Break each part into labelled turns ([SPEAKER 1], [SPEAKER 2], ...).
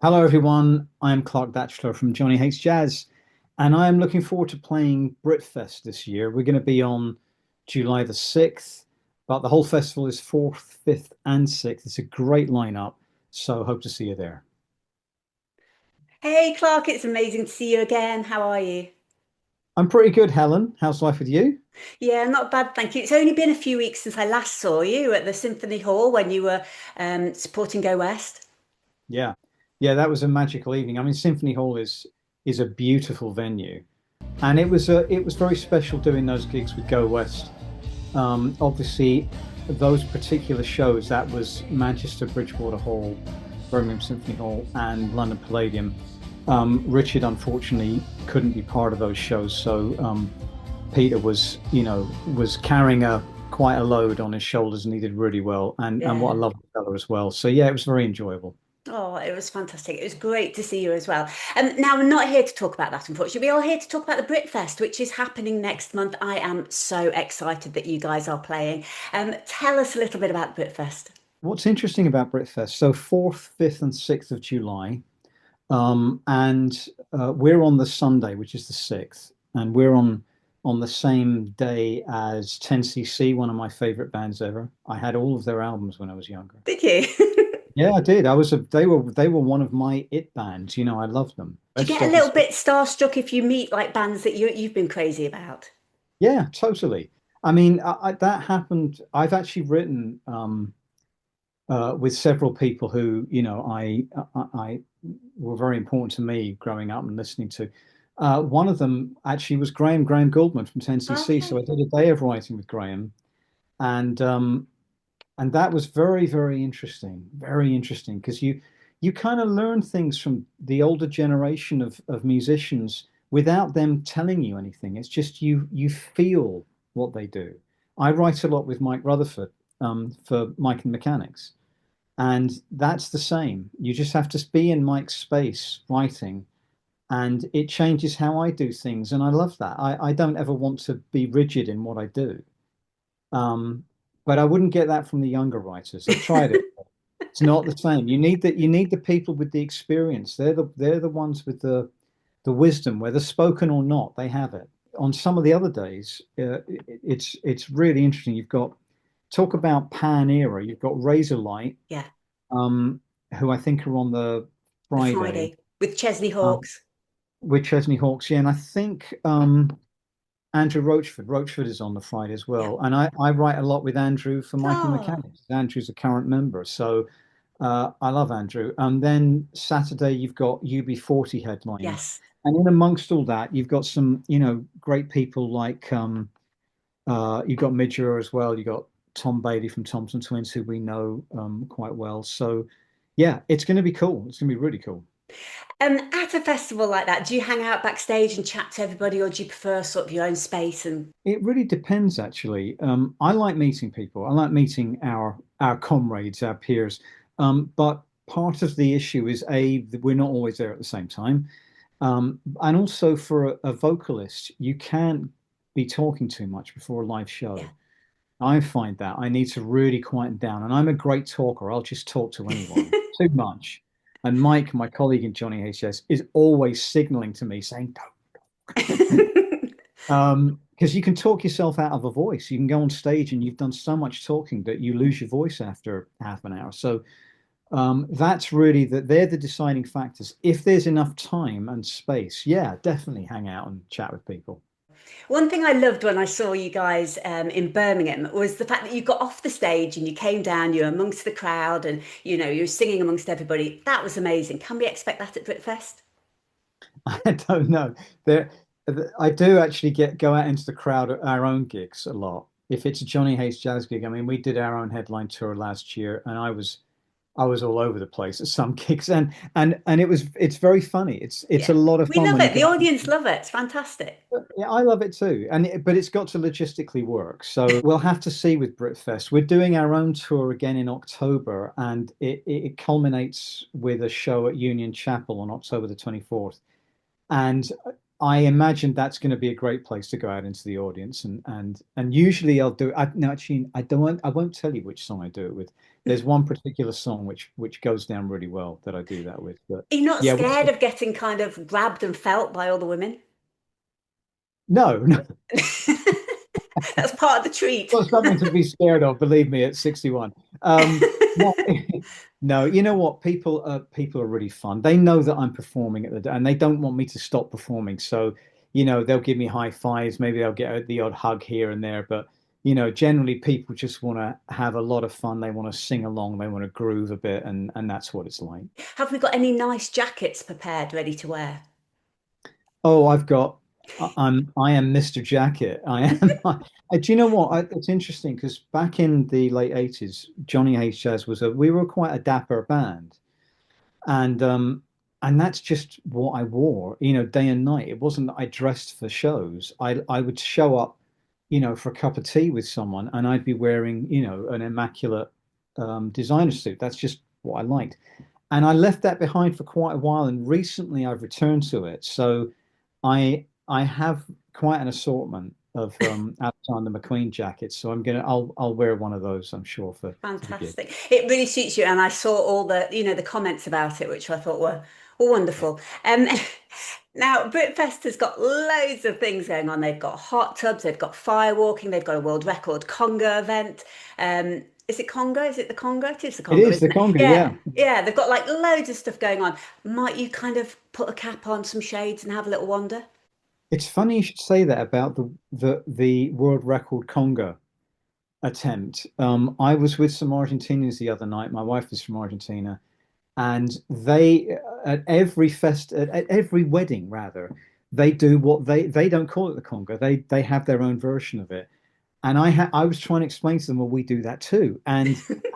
[SPEAKER 1] Hello, everyone. I'm Clark Datchler from Johnny Hates Jazz, and I am looking forward to playing BritFest this year. We're going to be on July the 6th, but the whole festival is 4th, 5th, and 6th. It's a great lineup, so hope to see you there.
[SPEAKER 2] Hey Clark, it's amazing to see you again. How are you?
[SPEAKER 1] I'm pretty good, Helen. How's life with you?
[SPEAKER 2] Yeah, not bad, thank you. It's only been a few weeks since I last saw you at the Symphony Hall when you were supporting Go West.
[SPEAKER 1] Yeah. Yeah, that was a magical evening. I mean, Symphony Hall is a beautiful venue, and it was very special doing those gigs with Go West. Obviously, those particular shows, that was Manchester Bridgewater Hall, Birmingham Symphony Hall, and London Palladium. Richard unfortunately couldn't be part of those shows, so Peter was carrying a quite a load on his shoulders, and he did really well. And what a
[SPEAKER 2] Yeah.
[SPEAKER 1] lovely fellow as well. So yeah, it was very enjoyable.
[SPEAKER 2] Oh, it was fantastic. It was great to see you as well. Now, we're not here to talk about that, unfortunately. We're all here to talk about the BritFest, which is happening next month. I am so excited that you guys are playing. Tell us a little bit about BritFest.
[SPEAKER 1] What's interesting about BritFest? So 4th, 5th, and 6th of July. And we're on the Sunday, which is the 6th, and we're on the same day as 10cc, one of my favorite bands ever. I had all of their albums when I was younger.
[SPEAKER 2] Did you?
[SPEAKER 1] Yeah, I did. They were one of my it bands. I loved them.
[SPEAKER 2] Do you
[SPEAKER 1] Best
[SPEAKER 2] get a
[SPEAKER 1] of the
[SPEAKER 2] little
[SPEAKER 1] sort.
[SPEAKER 2] bit starstruck if you meet like bands that you've been crazy about?
[SPEAKER 1] Yeah, totally. I mean, that happened. I've actually written with several people who, I were very important to me growing up and listening to. One of them actually was Graham Goldman from 10cc. So
[SPEAKER 2] Okay.
[SPEAKER 1] I did a day of writing with Graham, and and that was very interesting because you kind of learn things from the older generation of musicians without them telling you anything. It's just you feel what they do. I write a lot with Mike Rutherford for Mike and Mechanics, and that's the same. You just have to be in Mike's space writing, and it changes how I do things. And I love that. I don't ever want to be rigid in what I do. Um, but I wouldn't get that from the younger writers. I've tried it. It's not the same. You need the people with the experience. They're the ones with the wisdom, whether spoken or not, they have it. On some of the other days, it's really interesting. You've got talk about pan era. You've got Razorlight,
[SPEAKER 2] Yeah.
[SPEAKER 1] um, who I think are on the
[SPEAKER 2] The
[SPEAKER 1] Friday,
[SPEAKER 2] Friday with Chesney
[SPEAKER 1] um,
[SPEAKER 2] Hawks.
[SPEAKER 1] with Chesney Hawkes. Yeah, and I think Andrew Roachford. Roachford is on the Friday as
[SPEAKER 2] Yeah.
[SPEAKER 1] well. And I write a lot with Andrew for Michael
[SPEAKER 2] Oh,
[SPEAKER 1] Mechanics. Andrew's a current member, so I love Andrew. And then Saturday you've got UB40 headlining,
[SPEAKER 2] yes.
[SPEAKER 1] and in amongst all that you've got some great people like you've got Midger as well. You've got Tom Bailey from Thompson Twins, who we know quite well. So yeah, it's going to be cool. It's going to be really cool.
[SPEAKER 2] At a festival like that, do you hang out backstage and chat to everybody, or do you prefer sort of your own space? And
[SPEAKER 1] It really depends, actually. I like meeting people. I like meeting our comrades, our peers. But part of the issue is that we're not always there at the same time. And also for a vocalist, you can't be talking too much before a live
[SPEAKER 2] yeah.
[SPEAKER 1] show. I find that I need to really quieten down. And I'm a great talker. I'll just talk to anyone too much. And Mike, my colleague in Johnny HS, is always signaling to me saying, because you can talk yourself out of a voice. You can go on stage and you've done so much talking that you lose your voice after half an hour. So that's really that they're the deciding factors. If there's enough time and space, yeah, definitely hang out and chat with people.
[SPEAKER 2] One thing I loved when I saw you guys in Birmingham was the fact that you got off the stage and you came down, you were amongst the crowd and you were singing amongst everybody. That was amazing. Can we expect that at Britfest?
[SPEAKER 1] I don't know. There, I do actually get go out into the crowd at our own gigs a lot. If it's a Johnny Hayes jazz gig, I mean, we did our own headline tour last year, and I was all over the place at some gigs, and it's very funny. It's
[SPEAKER 2] Yeah.
[SPEAKER 1] a lot of
[SPEAKER 2] We
[SPEAKER 1] fun
[SPEAKER 2] love
[SPEAKER 1] when you
[SPEAKER 2] it.
[SPEAKER 1] go.
[SPEAKER 2] The audience love it. It's fantastic.
[SPEAKER 1] Yeah, I love it too, but it's got to logistically work. So we'll have to see with BritFest. We're doing our own tour again in October, and it culminates with a show at Union Chapel on October the 24th. And I imagine that's going to be a great place to go out into the audience, and usually I'll do. No, actually, I won't tell you which song I do it with. There's one particular song which goes down really well that I do that with. But
[SPEAKER 2] Are you not
[SPEAKER 1] yeah,
[SPEAKER 2] scared of getting kind of grabbed and felt by all the women?
[SPEAKER 1] no, no,
[SPEAKER 2] That's part of the treat.
[SPEAKER 1] well, something to be scared of. Believe me, at 61. No, no. You know what? People are really fun. They know that I'm performing and they don't want me to stop performing. So, they'll give me high fives. Maybe they'll get the odd hug here and there. But generally, people just want to have a lot of fun. They want to sing along. They want to groove a bit, and that's what it's like.
[SPEAKER 2] Have we got any nice jackets prepared, ready to wear?
[SPEAKER 1] Oh, I am Mr. Jacket. I am. Do you know what? It's interesting because back in the late 80s, Johnny H. Jazz we were quite a dapper band. And that's just what I wore, day and night. It wasn't that I dressed for shows. I would show up, for a cup of tea with someone and I'd be wearing, an immaculate designer suit. That's just what I liked. And I left that behind for quite a while, and recently I've returned to it. So I have quite an assortment of Alexander McQueen jackets. So I'll wear one of those, I'm sure, for the gig.
[SPEAKER 2] Fantastic. It really suits you. And I saw all the comments about it, which I thought were wonderful. Now, BritFest has got loads of things going on. They've got hot tubs, they've got firewalking, they've got a world record conga event. Is it conga? Is it the conga? It is the
[SPEAKER 1] It
[SPEAKER 2] conga,
[SPEAKER 1] is the
[SPEAKER 2] isn't it?
[SPEAKER 1] conga,
[SPEAKER 2] Yeah,
[SPEAKER 1] yeah.
[SPEAKER 2] yeah. They've got like loads of stuff going on. Might you kind of put a cap on, some shades, and have a little wander?
[SPEAKER 1] It's funny you should say that about the world record conga attempt. I was with some Argentinians the other night. My wife is from Argentina, and they at every wedding rather, they do what they don't call it the conga. They have their own version of it. And I was trying to explain to them, well, we do that too. And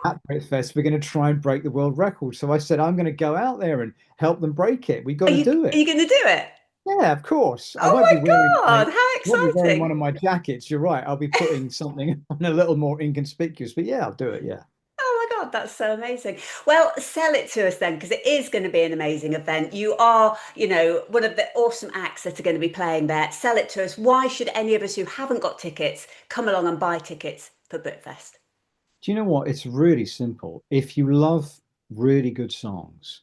[SPEAKER 1] at BritFest, we're going to try and break the world record. So I said, I'm going to go out there and help them break it. We've got
[SPEAKER 2] Are
[SPEAKER 1] to
[SPEAKER 2] you
[SPEAKER 1] do
[SPEAKER 2] are
[SPEAKER 1] it.
[SPEAKER 2] you going to do it?
[SPEAKER 1] Yeah, of course. I
[SPEAKER 2] Oh
[SPEAKER 1] won't be wearing
[SPEAKER 2] my
[SPEAKER 1] I
[SPEAKER 2] God, how
[SPEAKER 1] won't be wearing one
[SPEAKER 2] exciting.
[SPEAKER 1] of my jackets. You're right. I'll be putting something on a little more inconspicuous. But yeah, I'll do it. Yeah.
[SPEAKER 2] Oh my God, that's so amazing. Well, sell it to us then, because it is going to be an amazing event. You are, one of the awesome acts that are going to be playing there. Sell it to us. Why should any of us who haven't got tickets come along and buy tickets for BritFest?
[SPEAKER 1] Do you know what? It's really simple. If you love really good songs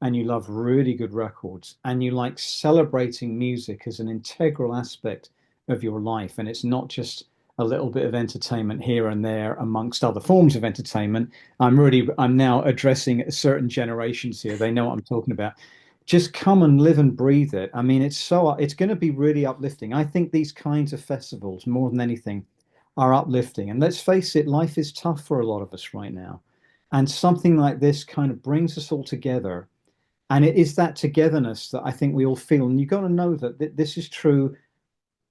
[SPEAKER 1] and you love really good records and you like celebrating music as an integral aspect of your life, and it's not just a little bit of entertainment here and there amongst other forms of entertainment. I'm now addressing certain generations here. They know what I'm talking about. Just come and live and breathe it. I mean, it's going to be really uplifting. I think these kinds of festivals, more than anything, are uplifting. And let's face it, life is tough for a lot of us right now. And something like this kind of brings us all together. And it is that togetherness that I think we all feel. And you've got to know that this is true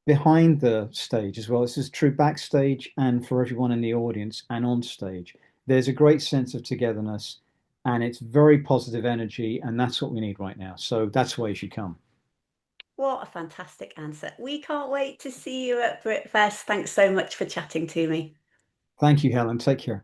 [SPEAKER 1] behind the stage as well. This is true backstage and for everyone in the audience and on stage. There's a great sense of togetherness and it's very positive energy. And that's what we need right now. So that's why you should come.
[SPEAKER 2] What a fantastic answer. We can't wait to see you at BritFest. Thanks so much for chatting to me.
[SPEAKER 1] Thank you, Helen. Take care.